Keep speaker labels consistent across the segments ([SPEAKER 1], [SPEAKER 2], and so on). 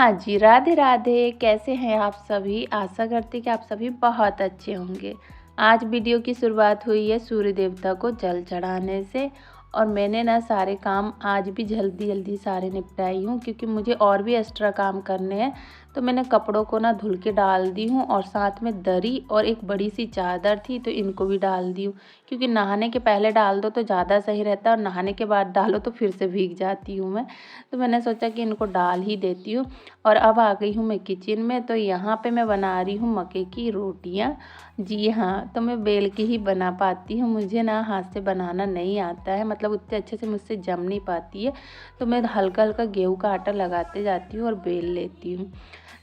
[SPEAKER 1] हाँ जी, राधे राधे। कैसे हैं आप सभी? आशा करती कि आप सभी बहुत अच्छे होंगे। आज वीडियो की शुरुआत हुई है सूर्य देवता को जल चढ़ाने से। और मैंने ना सारे काम आज भी जल्दी जल्दी सारे निपटाई हूँ, क्योंकि मुझे और भी एक्स्ट्रा काम करने हैं। तो मैंने कपड़ों को ना धुल के डाल दी हूँ, और साथ में दरी और एक बड़ी सी चादर थी तो इनको भी डाल दी हूँ। क्योंकि नहाने के पहले डाल दो तो ज़्यादा सही रहता है, और नहाने के बाद डालो तो फिर से भीग जाती हूँ मैं। तो मैंने सोचा कि इनको डाल ही देती हूँ। और अब आ गई हूँ मैं किचन में। तो यहाँ पे मैं बना रही हूँ मक्के की रोटियाँ। जी हाँ, तो मैं बेल के ही बना पाती हूँ, मुझे ना हाथ से बनाना नहीं आता है, मतलब उतने अच्छे से मुझसे जम नहीं पाती है। तो मैं हल्का हल्का गेहूँ का आटा लगाते जाती हूँ और बेल लेती हूँ।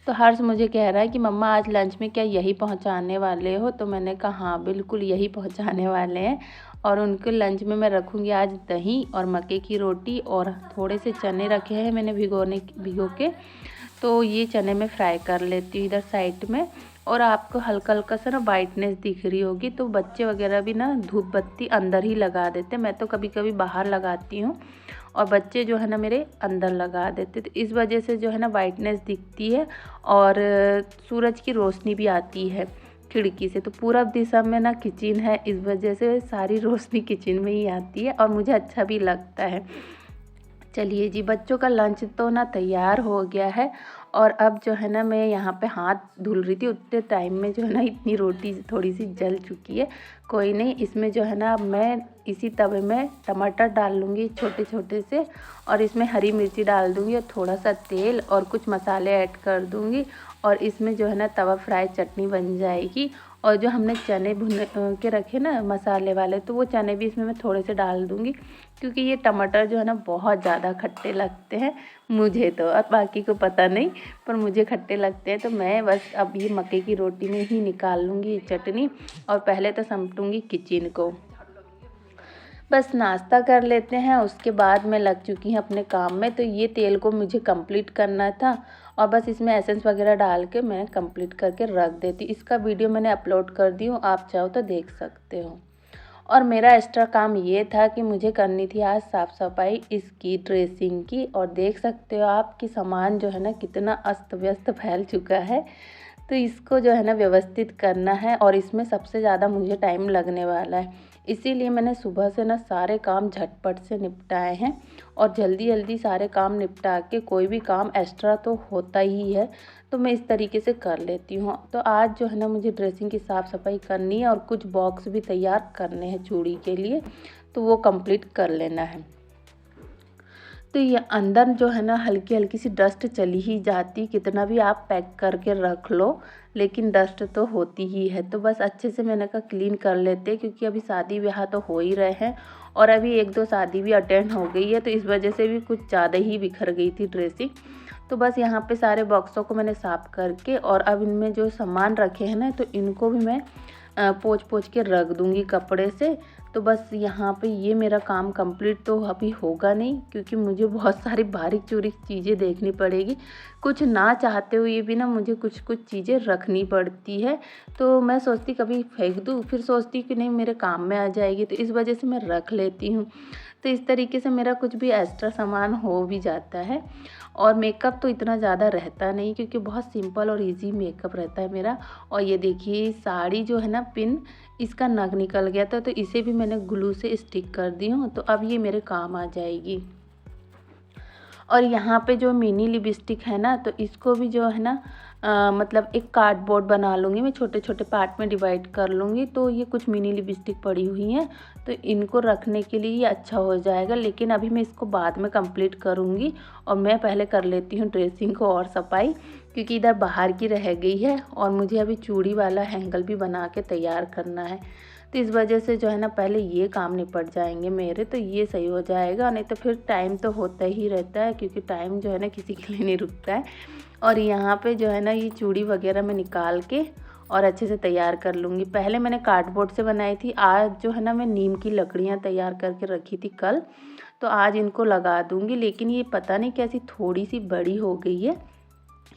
[SPEAKER 1] तो हर्ष मुझे कह रहा है कि मम्मा आज लंच में क्या यही पहुँचाने वाले हो? तो मैंने कहा हाँ बिल्कुल यही पहुँचाने वाले हैं। और उनके लंच में मैं रखूँगी आज दही और मक्के की रोटी, और थोड़े से चने रखे हैं मैंने भिगो के। तो ये चने में फ्राई कर लेती हूँ इधर साइड में। और आपको हल्का हल्का सा ना वाइटनेस दिख रही होगी, तो बच्चे वगैरह भी ना धूप बत्ती अंदर ही लगा देते, मैं तो कभी कभी बाहर लगाती हूँ और बच्चे जो है ना मेरे अंदर लगा देते। तो इस वजह से जो है ना वाइटनेस दिखती है, और सूरज की रोशनी भी आती है खिड़की से। तो पूरब दिशा में ना किचन है, इस वजह से सारी रोशनी किचन में ही आती है और मुझे अच्छा भी लगता है। चलिए जी, बच्चों का लंच तो ना तैयार हो गया है। और अब जो है ना मैं यहाँ पे हाथ धुल रही थी, उतने टाइम में जो है ना इतनी रोटी थोड़ी सी जल चुकी है। कोई नहीं, इसमें जो है ना मैं इसी तवे में टमाटर डाल लूँगी छोटे छोटे से, और इसमें हरी मिर्ची डाल दूँगी और थोड़ा सा तेल और कुछ मसाले ऐड कर दूँगी। और इसमें जो है ना तवा फ्राई चटनी बन जाएगी। और जो हमने चने भुन के रखे ना मसाले वाले, तो वो चने भी इसमें मैं थोड़े से डाल दूँगी, क्योंकि ये टमाटर जो है ना बहुत ज़्यादा खट्टे लगते हैं मुझे तो, और बाकी को पता नहीं, पर मुझे खट्टे लगते हैं। तो मैं बस अब ये मक्के की रोटी में ही निकाल लूँगी चटनी, और पहले तो समेटूँगी किचन को। बस नाश्ता कर लेते हैं, उसके बाद मैं लग चुकी हूँ अपने काम में। तो ये तेल को मुझे कंप्लीट करना था, और बस इसमें एसेंस वगैरह डाल के मैं कंप्लीट करके रख देती। इसका वीडियो मैंने अपलोड कर दी हूँ, आप चाहो तो देख सकते हो। और मेरा एक्स्ट्रा काम ये था कि मुझे करनी थी आज साफ़ सफाई इसकी ड्रेसिंग की। और देख सकते हो आप कि सामान जो है ना कितना अस्त व्यस्त फैल चुका है। तो इसको जो है ना व्यवस्थित करना है, और इसमें सबसे ज़्यादा मुझे टाइम लगने वाला है। इसीलिए मैंने सुबह से ना सारे काम झटपट से निपटाए हैं, और जल्दी जल्दी सारे काम निपटा के कोई भी काम एक्स्ट्रा तो होता ही है, तो मैं इस तरीके से कर लेती हूँ। तो आज जो है ना मुझे ड्रेसिंग की साफ़ सफाई करनी है, और कुछ बॉक्स भी तैयार करने हैं चूड़ी के लिए, तो वो कंप्लीट कर लेना है। तो ये अंदर जो है ना हल्की हल्की सी डस्ट चली ही जाती, कितना भी आप पैक करके रख लो लेकिन डस्ट तो होती ही है। तो बस अच्छे से मैंने कहा क्लीन कर लेते, क्योंकि अभी शादी ब्याह तो हो ही रहे हैं, और अभी एक दो शादी भी अटेंड हो गई है, तो इस वजह से भी कुछ ज़्यादा ही बिखर गई थी ड्रेसिंग। तो बस यहाँ पे सारे बॉक्सों को मैंने साफ़ करके, और अब इनमें जो सामान रखे हैं ना, तो इनको भी मैं पोंछ पोंछ के रख दूँगी कपड़े से। तो बस यहाँ पे ये मेरा काम कंप्लीट तो अभी होगा नहीं, क्योंकि मुझे बहुत सारी बारीक चूरीक चीज़ें देखनी पड़ेगी। कुछ ना चाहते हुए भी ना मुझे कुछ कुछ चीज़ें रखनी पड़ती है। तो मैं सोचती कभी फेंक दूँ, फिर सोचती कि नहीं मेरे काम में आ जाएगी, तो इस वजह से मैं रख लेती हूँ। तो इस तरीके से मेरा कुछ भी एक्स्ट्रा सामान हो भी जाता है। और मेकअप तो इतना ज़्यादा रहता नहीं, क्योंकि बहुत सिंपल और इजी मेकअप रहता है मेरा। और ये देखिए साड़ी जो है ना पिन, इसका नग निकल गया था, तो इसे भी मैंने ग्लू से स्टिक कर दी हूँ, तो अब ये मेरे काम आ जाएगी। और यहाँ पे जो मिनी लिपस्टिक है ना, तो इसको भी जो है ना मतलब एक कार्डबोर्ड बना लूँगी मैं, छोटे छोटे पार्ट में डिवाइड कर लूँगी। तो ये कुछ मिनी लिपस्टिक पड़ी हुई हैं, तो इनको रखने के लिए ये अच्छा हो जाएगा, लेकिन अभी मैं इसको बाद में कंप्लीट करूँगी। और मैं पहले कर लेती हूँ ड्रेसिंग को और सफाई, क्योंकि इधर बाहर की रह गई है, और मुझे अभी चूड़ी वाला हैंगल भी बना के तैयार करना है। तो इस वजह से जो है ना पहले ये काम निपट जाएंगे मेरे, तो ये सही हो जाएगा। नहीं तो फिर टाइम तो होता ही रहता है, क्योंकि टाइम जो है ना किसी के लिए नहीं रुकता है। और यहाँ पे जो है ना ये चूड़ी वगैरह मैं निकाल के और अच्छे से तैयार कर लूँगी। पहले मैंने कार्डबोर्ड से बनाई थी, आज जो है ना मैं नीम की लकड़ियाँ तैयार करके रखी थी कल, तो आज इनको लगा दूँगी। लेकिन ये पता नहीं कैसी थोड़ी सी बड़ी हो गई है,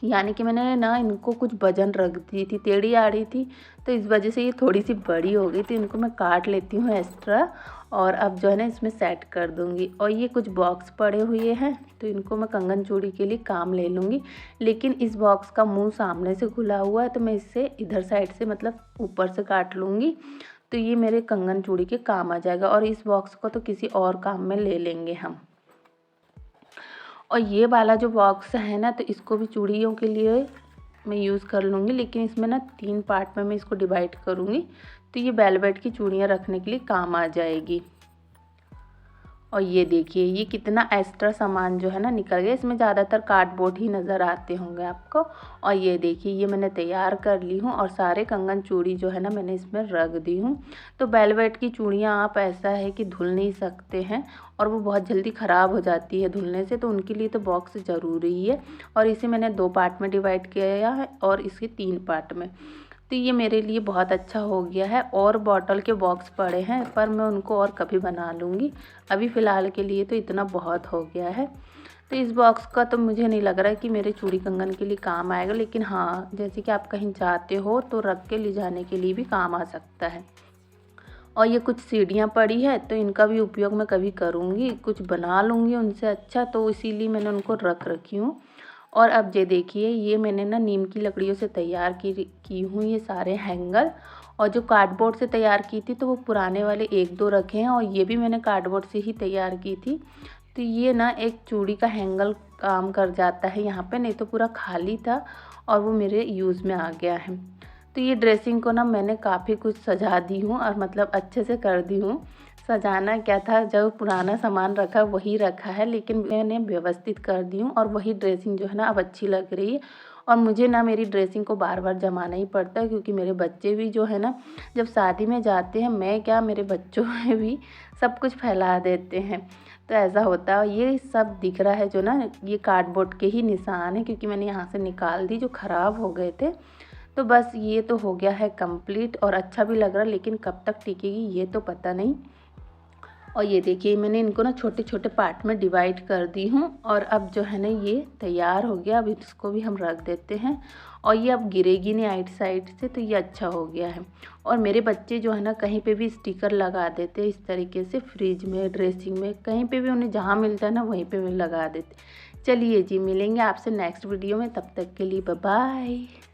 [SPEAKER 1] यानी कि मैंने ना इनको कुछ वजन रख दी थी, टेढ़ी आ रही थी, तो इस वजह से ये थोड़ी सी बड़ी हो गई। तो इनको मैं काट लेती हूँ एक्स्ट्रा और अब जो है ना इसमें सेट कर दूँगी। और ये कुछ बॉक्स पड़े हुए हैं, तो इनको मैं कंगन चूड़ी के लिए काम ले लूँगी। लेकिन इस बॉक्स का मुँह सामने से खुला हुआ है, तो मैं इसे इधर साइड से मतलब ऊपर से काट लूँगी, तो ये मेरे कंगन चूड़ी के काम आ जाएगा। और इस बॉक्स को तो किसी और काम में ले लेंगे हम। और ये वाला जो बॉक्स है ना, तो इसको भी चूड़ियों के लिए मैं यूज़ कर लूँगी, लेकिन इसमें ना 3 पार्ट में मैं इसको डिवाइड करूँगी, तो ये वेलवेट की चूड़ियाँ रखने के लिए काम आ जाएगी। और ये देखिए ये कितना एक्स्ट्रा सामान जो है ना निकल गया। इसमें ज़्यादातर कार्डबोर्ड ही नज़र आते होंगे आपको। और ये देखिए ये मैंने तैयार कर ली हूँ और सारे कंगन चूड़ी जो है ना मैंने इसमें रख दी हूँ। तो वेलवेट की चूड़ियाँ आप ऐसा है कि धुल नहीं सकते हैं और वो बहुत जल्दी ख़राब हो जाती है धुलने से, तो उनके लिए तो बॉक्स ज़रूरी ही है। और इसे मैंने 2 पार्ट में डिवाइड किया है और इसके 3 पार्ट में। तो ये मेरे लिए बहुत अच्छा हो गया है। और बॉटल के बॉक्स पड़े हैं, पर मैं उनको और कभी बना लूँगी। अभी फ़िलहाल के लिए तो इतना बहुत हो गया है। तो इस बॉक्स का तो मुझे नहीं लग रहा है कि मेरे चूड़ी कंगन के लिए काम आएगा, लेकिन हाँ, जैसे कि आप कहीं जाते हो तो रख के ले जाने के लिए भी काम आ सकता है। और ये कुछ सीढ़ियाँ पड़ी है, तो इनका भी उपयोग मैं कभी करूँगी, कुछ बना लूँगी उनसे अच्छा, तो इसीलिए मैंने उनको रख रखी हूँ। और अब ये देखिए ये मैंने ना नीम की लकड़ियों से तैयार की हूँ ये सारे हैंगर। और जो कार्डबोर्ड से तैयार की थी तो वो पुराने वाले 1-2 रखे हैं, और ये भी मैंने कार्डबोर्ड से ही तैयार की थी। तो ये ना एक चूड़ी का हैंगर काम कर जाता है यहाँ पे, नहीं तो पूरा खाली था और वो मेरे यूज़ में आ गया है। तो ये ड्रेसिंग को ना मैंने काफ़ी कुछ सजा दी हूँ और मतलब अच्छे से कर दी हूँ। सजाना क्या था, जो पुराना सामान रखा वही रखा है, लेकिन मैंने व्यवस्थित कर दी हूँ और वही ड्रेसिंग जो है ना अब अच्छी लग रही है। और मुझे ना मेरी ड्रेसिंग को बार-बार जमाना ही पड़ता है, क्योंकि मेरे बच्चे भी जो है ना जब शादी में जाते हैं, मैं क्या मेरे बच्चों में भी सब कुछ फैला देते हैं। तो ऐसा होता है। ये सब दिख रहा है जो ना, ये कार्डबोर्ड के ही निशान है, क्योंकि मैंने यहाँ से निकाल दी जो ख़राब हो गए थे। तो बस ये तो हो गया है कंप्लीट और अच्छा भी लग रहा है, लेकिन कब तक टिकेगी ये तो पता नहीं। और ये देखिए मैंने इनको ना छोटे छोटे पार्ट में डिवाइड कर दी हूँ। और अब जो है ना ये तैयार हो गया। अब इसको भी हम रख देते हैं और ये अब गिरेगी नहीं आइट साइड से, तो ये अच्छा हो गया है। और मेरे बच्चे जो है ना कहीं पे भी स्टिकर लगा देते हैं इस तरीके से, फ्रिज में, ड्रेसिंग में, कहीं पे भी उन्हें जहाँ मिलता है ना वहीं पे लगा देते। चलिए जी, मिलेंगे आपसे नेक्स्ट वीडियो में, तब तक के लिए बाय बाय।